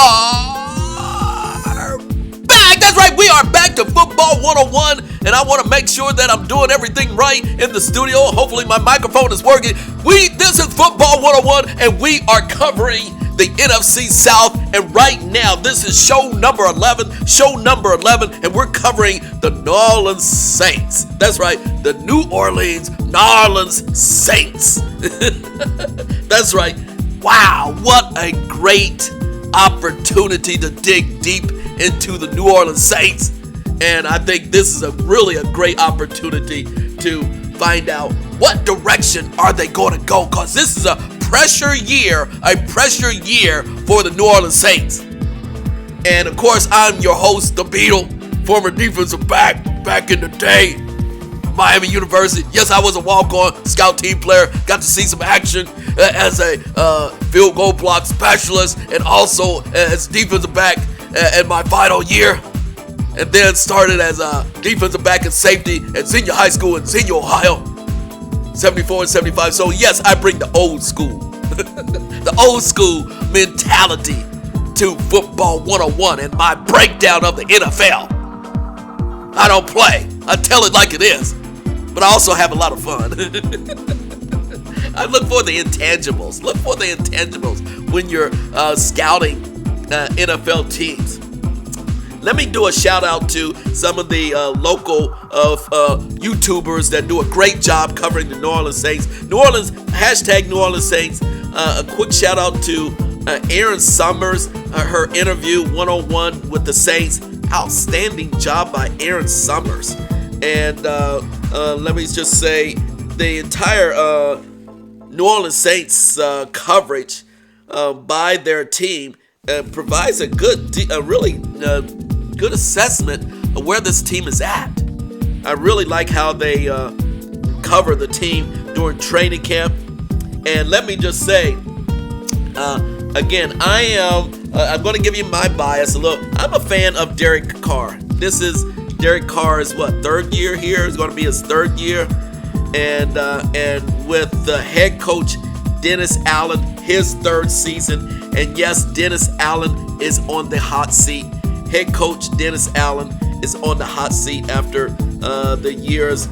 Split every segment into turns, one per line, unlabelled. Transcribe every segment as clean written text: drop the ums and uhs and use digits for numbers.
are back. That's right, we are back to Football 101, and I want to make sure that I'm doing everything right in the studio. Hopefully my microphone is working. This is Football 101, and we are covering the NFC South, and right now this is show number 11, and we're covering the New Orleans Saints. That's right, the New Orleans Saints. That's right. Wow, what a great opportunity to dig deep into the New Orleans Saints. And I think this is really a great opportunity to find out what direction are they going to go, because this is a pressure year for the New Orleans Saints. And of course, I'm your host, The Beetle, former defensive back in the day, Miami University. Yes, I was a walk-on scout team player. Got to see some action as a field goal block specialist, and also as defensive back in my final year. And then started as a defensive back and safety at Xenia High School in Xenia, Ohio. 74 and 75. So yes, I bring the old school, the old school mentality to Football 101 and my breakdown of the NFL. I don't play. I tell it like it is. But I also have a lot of fun. I look for the intangibles. Look for the intangibles when you're scouting NFL teams. Let me do a shout out to some of the local YouTubers that do a great job covering the New Orleans Saints. New Orleans Saints. A quick shout out to Erin Summers, her interview 101 with the Saints. Outstanding job by Erin Summers. And let me just say, the entire New Orleans Saints coverage by their team provides a really good assessment of where this team is at. I really like how they cover the team during training camp. And let me just say, again, I'm going to give you my bias a little. I'm a fan of Derek Carr. Derek Carr's third year here. It's going to be his third year. And with the head coach Dennis Allen, his third season. And yes, Dennis Allen is on the hot seat. Head coach Dennis Allen is on the hot seat after the years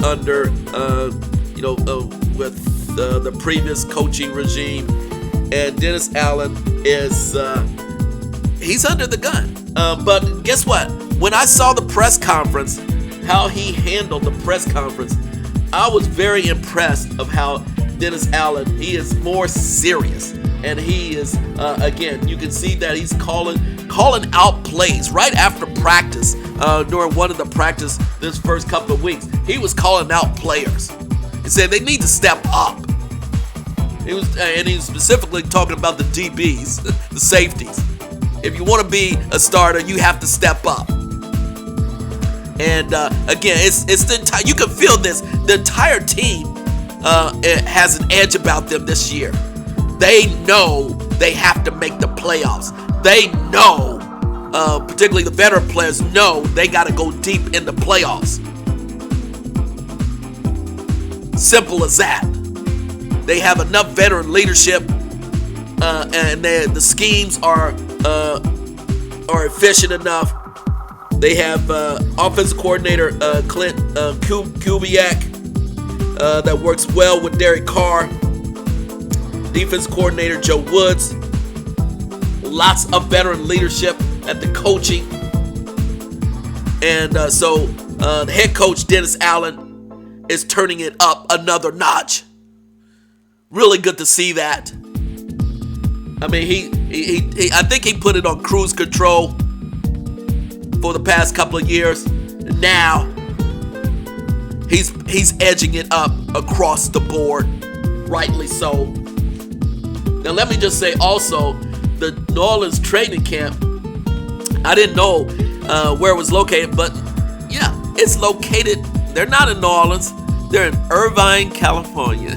under, with the previous coaching regime. And Dennis Allen is, he's under the gun. But guess what? When I saw the press conference, how he handled the press conference, I was very impressed of how Dennis Allen, he is more serious. And he is, again, you can see that he's calling out plays right after practice. During one of the practice this first couple of weeks, he was calling out players. He said they need to step up. He was specifically talking about the DBs, the safeties. If you want to be a starter, you have to step up. And again, it's the entire. You can feel this. The entire team it has an edge about them this year. They know they have to make the playoffs. They know, particularly the veteran players know they got to go deep in the playoffs. Simple as that. They have enough veteran leadership, and the schemes are efficient enough. They have offensive coordinator Clint Kubiak that works well with Derek Carr. Defense coordinator Joe Woods. Lots of veteran leadership at the coaching. And so the head coach Dennis Allen is turning it up another notch. Really good to see that. I mean, he I think he put it on cruise control for the past couple of years. Now he's edging it up across the board, rightly so. Now let me just say also, the New Orleans training camp, I didn't know where it was located, but yeah, it's located. They're not in New Orleans. They're in Irvine, California.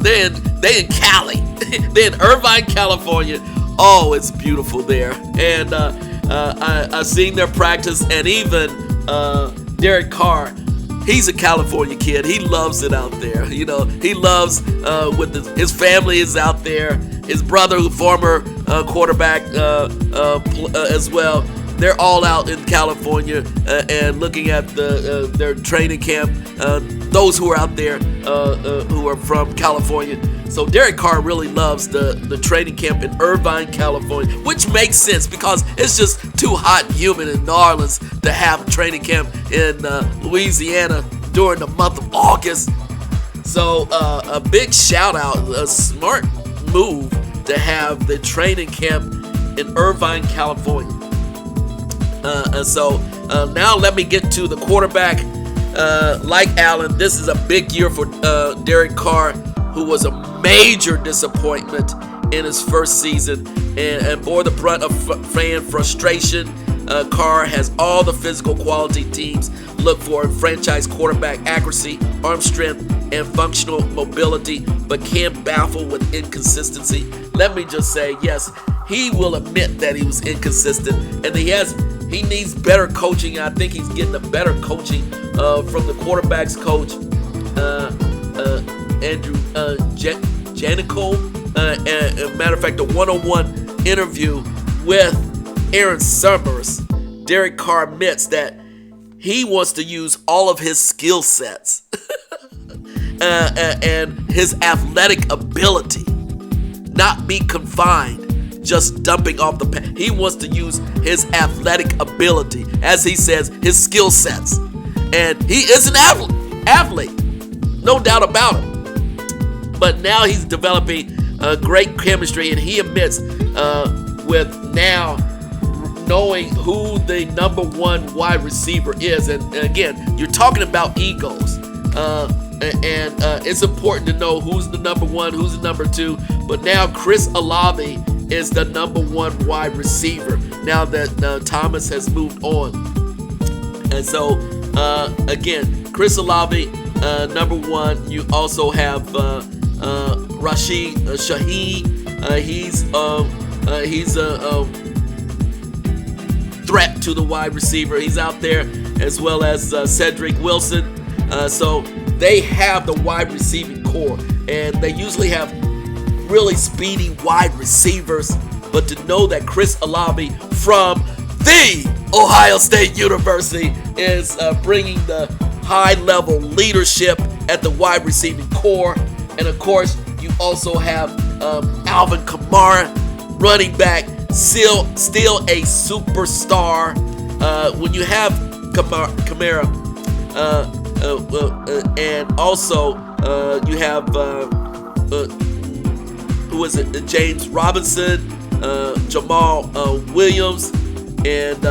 They're in Cali. They're in Irvine, California. Oh, it's beautiful there. And I've seen their practice, and even Derek Carr, he's a California kid. He loves it out there. You know, he loves his family is out there. His brother, who former quarterback as well. They're all out in California and looking at their training camp. Those who are out there who are from California. So Derek Carr really loves the training camp in Irvine, California, which makes sense because it's just too hot and humid in New Orleans to have a training camp in Louisiana during the month of August. So a big shout out, a smart move to have the training camp in Irvine, California. So now let me get to the quarterback. Like Allen, this is a big year for Derek Carr, who was a major disappointment in his first season and bore the brunt of fan frustration. Carr has all the physical quality teams look for in franchise quarterback: accuracy, arm strength, and functional mobility, but can baffle with inconsistency. Let me just say, yes, he will admit that he was inconsistent, and he needs better coaching. I think he's getting a better coaching from the quarterback's coach, Andrew Janico. Matter of fact, a one-on-one interview with Aaron Summers, Derek Carr admits that he wants to use all of his skill sets and his athletic ability, not be confined just dumping off the pass. He wants to use his athletic ability, as he says, his skill sets. And he is an athlete, no doubt about it. But now he's developing great chemistry, and he admits with now knowing who the number one wide receiver is. And again, you're talking about egos. And it's important to know who's the number one, who's the number two. But now Chris Olave is the number one wide receiver now that Thomas has moved on. And so, again, Chris Olave, number one. You also have Rashid Shaheed. He's a threat to the wide receiver. He's out there, as well as Cedric Wilson. So they have the wide receiving core, and they usually have really speedy wide receivers. But to know that Chris Olave from the Ohio State University is bringing the high-level leadership at the wide receiving core. And of course, you also have Alvin Kamara, running back, still a superstar. When you have Kamara, and also you have who is it? James Robinson, Jamal Williams, and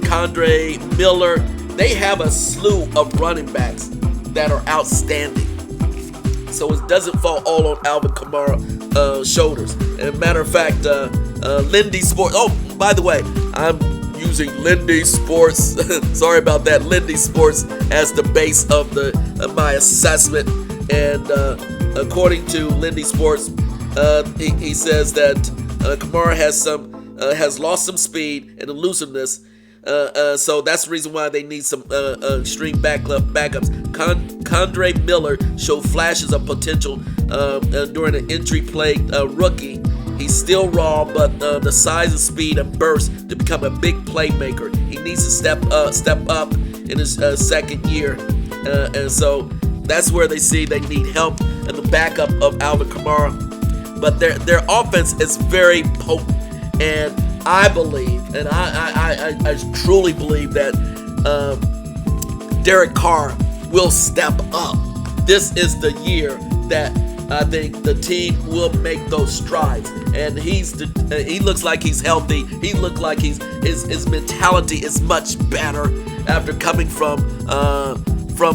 Kendre Miller. They have a slew of running backs that are outstanding. So it doesn't fall all on Alvin Kamara's shoulders. And matter of fact, Lindy Sports. Oh, by the way, I'm using Lindy Sports. Sorry about that. Lindy Sports as the base of my assessment. And according to Lindy Sports, he says that Kamara has lost some speed and elusiveness. So that's the reason why they need some extreme backups. Kendre Miller showed flashes of potential during an injury-plagued rookie. He's still raw, but the size and speed and burst to become a big playmaker. He needs to step up in his second year, and so that's where they see they need help in the backup of Alvin Kamara. But their offense is very potent, and I believe, and I truly believe that Derek Carr will step up. This is the year that I think the team will make those strides, and he looks like he's healthy. He looks like his mentality is much better after coming from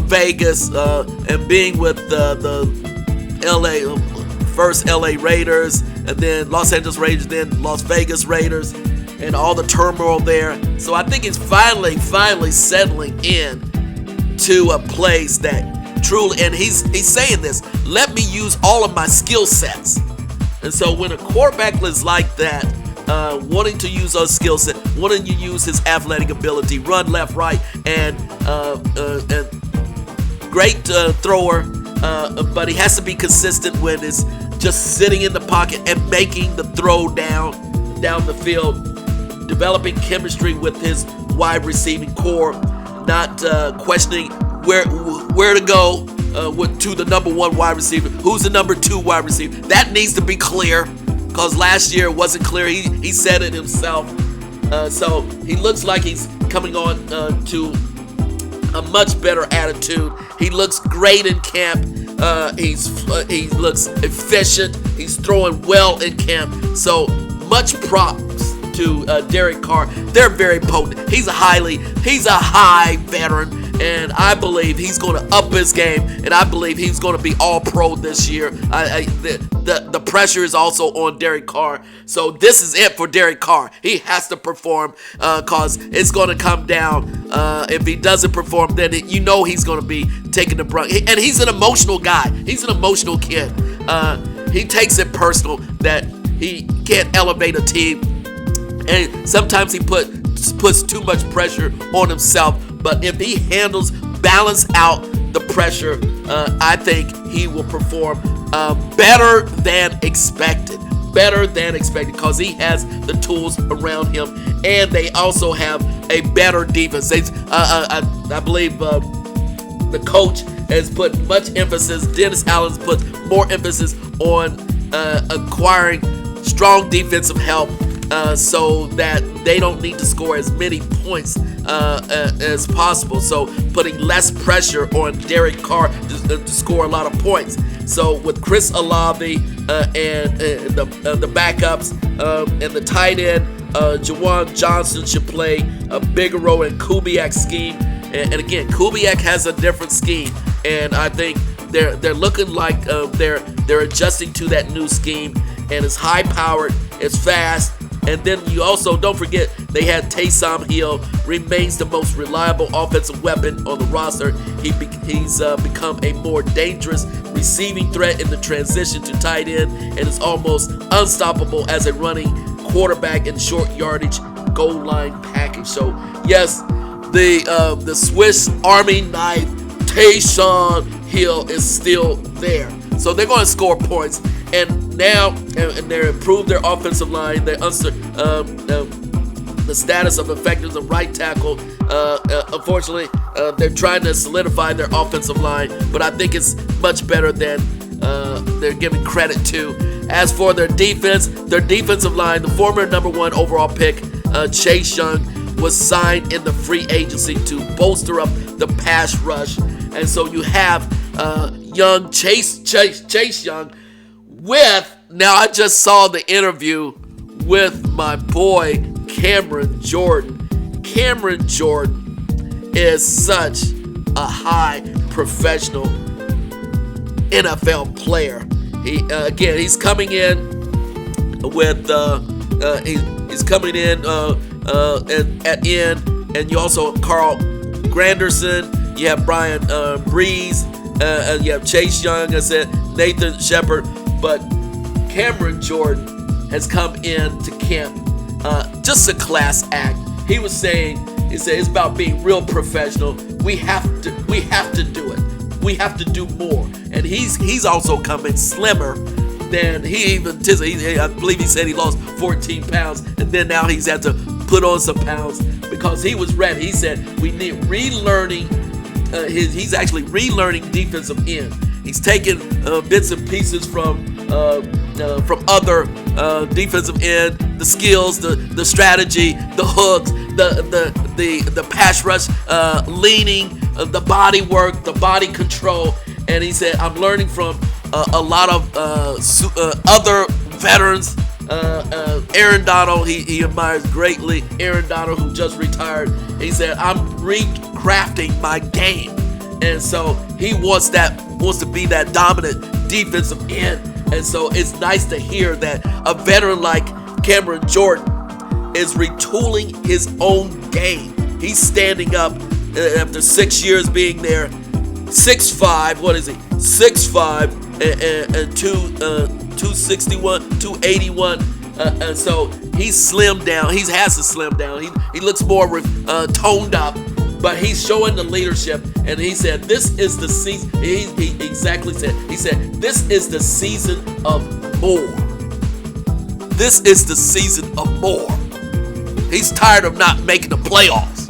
Vegas and being with the first LA Raiders, and then Los Angeles Raiders, then Las Vegas Raiders, and all the turmoil there. So I think he's finally settling in to a place that truly, and he's saying this, let me use all of my skill sets. And so when a quarterback is like that, wanting to use those skill set, wanting to use his athletic ability, run left, right, and great thrower, but he has to be consistent with his just sitting in the pocket and making the throw down the field, developing chemistry with his wide receiving core, not questioning where to go to the number one wide receiver. Who's the number two wide receiver? That needs to be clear, because last year it wasn't clear. He said it himself. So he looks like he's coming on to a much better attitude. He looks great in camp. He looks efficient. He's throwing well in camp. So much props to Derek Carr. They're very potent. He's a high veteran, and I believe he's going to up his game, and I believe he's going to be all pro this year. The pressure is also on Derek Carr. So this is it for Derek Carr. He has to perform, because it's going to come down. If he doesn't perform, then he's going to be taking the brunt. And he's an emotional guy. He's an emotional kid. He takes it personal that he can't elevate a team. And sometimes he puts too much pressure on himself. But if he balance out the pressure, I think he will perform better than expected. Better than expected, because he has the tools around him, and they also have a better defense. I believe the coach has put much emphasis. Dennis Allen's put more emphasis on acquiring strong defensive help, so that they don't need to score as many points as possible. So putting less pressure on Derek Carr to score a lot of points. So with Chris Olave and the backups and the tight end, Jawan Johnson should play a bigger role in Kubiak's scheme. And again, Kubiak has a different scheme, and I think they're looking like they're adjusting to that new scheme. And it's high powered, it's fast. And then you also don't forget they had Taysom Hill, remains the most reliable offensive weapon on the roster. He's become a more dangerous receiving threat in the transition to tight end, and is almost unstoppable as a running quarterback in short yardage goal line package. So yes, the Swiss Army knife Taysom Hill is still there. So they're going to score points. And now, and they improved their offensive line. The status of effectiveness of right tackle. Unfortunately, they're trying to solidify their offensive line, but I think it's much better than they're giving credit to. As for their defensive line, the former number one overall pick, Chase Young, was signed in the free agency to bolster up the pass rush. And so you have young Chase Young. Now I just saw the interview with my boy Cameron Jordan. Cameron Jordan is such a high professional NFL player. He's coming in with he's coming in at end, and you also have Carl Granderson, you have Brian Breeze, and you have Chase Young, I said Nathan Shepard. But Cameron Jordan has come in to camp, just a class act. He said it's about being real professional. We have to do it. We have to do more. And he's also coming slimmer than I believe he said he lost 14 pounds, and then now he's had to put on some pounds because he was ready. He said we need relearning. He's actually relearning defensive end. He's taken bits and pieces from other defensive end, the skills, the strategy, the hooks, the pass rush, leaning, the body work, the body control. And he said, I'm learning from a lot of other veterans. Aaron Donald, he admires greatly. Aaron Donald, who just retired, he said, I'm recrafting my game. And so he wants to be that dominant defensive end. And so it's nice to hear that a veteran like Cameron Jordan is retooling his own game. He's standing up after 6 years being there, 6'5", what is he? 6'5", and 261, 281. And so he's slimmed down. He has to slim down. He looks more toned up. But he's showing the leadership, and he said, "This is the season." He exactly said. He said, "This is the season of more. This is the season of more." He's tired of not making the playoffs.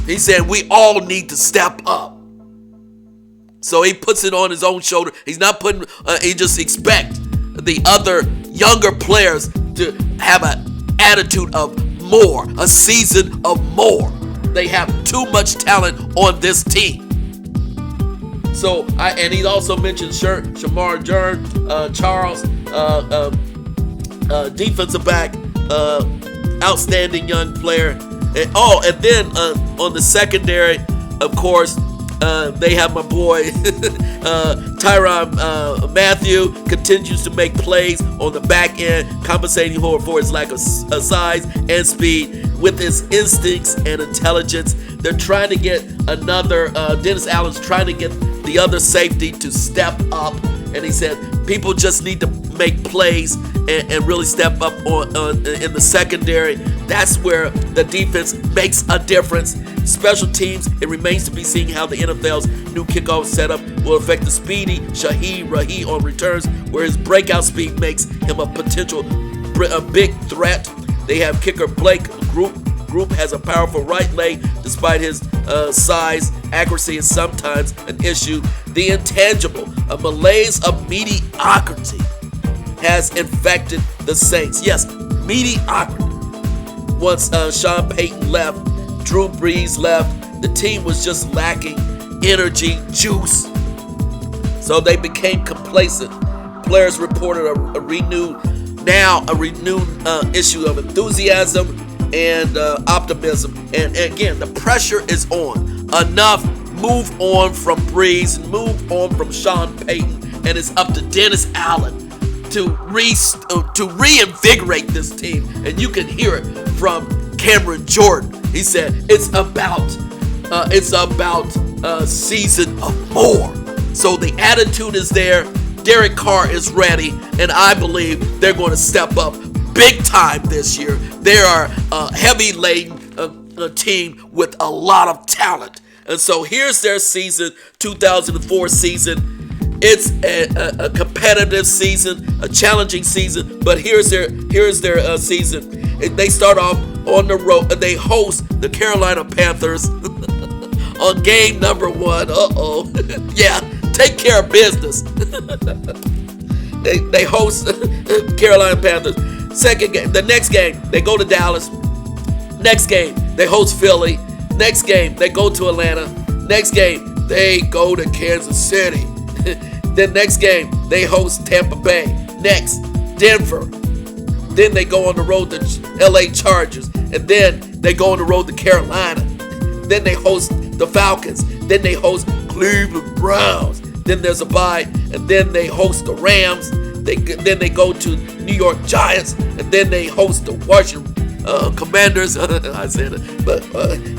He said, "We all need to step up." So he puts it on his own shoulder. He's not putting. He just expect the other younger players to have an attitude of more, a season of more. They have too much talent on this team. So, and he also mentioned Shamar Jern, Charles, defensive back, outstanding young player. And then on the secondary, of course, they have my boy Tyrann Mathieu continues to make plays on the back end, compensating for his lack of size and speed with his instincts and intelligence. They're trying to get another, Dennis Allen's trying to get the other safety to step up. And he said people just need to make plays and really step up in the secondary. That's where the defense makes a difference. Special teams, it remains to be seen how the NFL's new kickoff setup will affect the speedy Shaheed Rahi on returns, where his breakout speed makes him a big threat. They have kicker Blake Group has a powerful right leg despite his size. Accuracy is sometimes an issue. The intangible, a malaise of mediocrity, has infected the Saints. Yes, mediocrity. Once Sean Payton left, Drew Brees left, the team was just lacking energy, juice. So they became complacent. Players reported a renewed issue of enthusiasm and optimism. And again, the pressure is on. Enough. Move on from Brees, move on from Sean Payton, and it's up to Dennis Allen to reinvigorate this team. And you can hear it from Cameron Jordan. He said it's about a season of more. So the attitude is there. Derek Carr is ready, and I believe they're going to step up big time this year. They are a heavy laden team with a lot of talent. And so here's their season, 2004 season. It's a competitive season, a challenging season, but here's their season. They start off on the road. They host the Carolina Panthers on game number 1. Yeah, take care of business. They host Carolina Panthers. Second game, the next game, they go to Dallas. Next game, they host Philly. Next game, they go to Atlanta. Next game, they go to Kansas City. Then next game, they host Tampa Bay. Next, Denver. Then they go on the road to LA Chargers. And then they go on the road to Carolina. Then they host the Falcons. Then they host Cleveland Browns. Then there's a bye. And then they host the Rams. Then they go to New York Giants. And then they host the Washington Commanders. I said it. But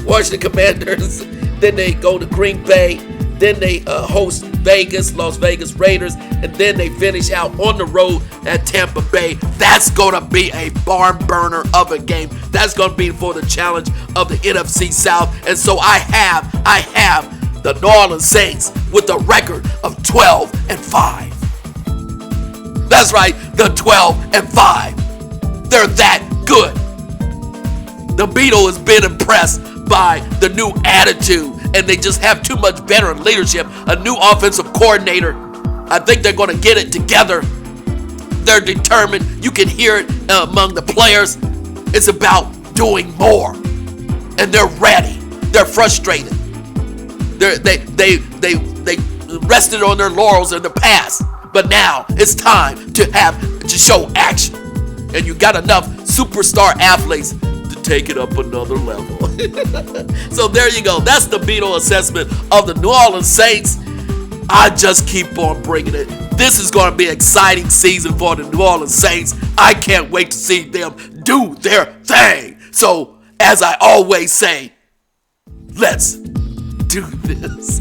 Washington Commanders. Then they go to Green Bay. Then they host Las Vegas Raiders, and then they finish out on the road at Tampa Bay. That's going to be a barn burner of a game. That's going to be for the challenge of the NFC South. And so I have the New Orleans Saints with a record of 12-5. That's right, the 12-5. They're that good. The Beetle has been impressed by the new attitude, and they just have too much veteran leadership, a new offensive coordinator. I think they're going to get it together. They're determined. You can hear it among the players. It's about doing more, and they're ready. They're frustrated. They rested on their laurels in the past, but now it's time to show action. And you got enough superstar athletes take it up another level. So there you go. That's the Beetle assessment of the New Orleans Saints. I just keep on bringing it. This is going to be an exciting season for the New Orleans Saints. I can't wait to see them do their thing. So, as I always say, let's do this.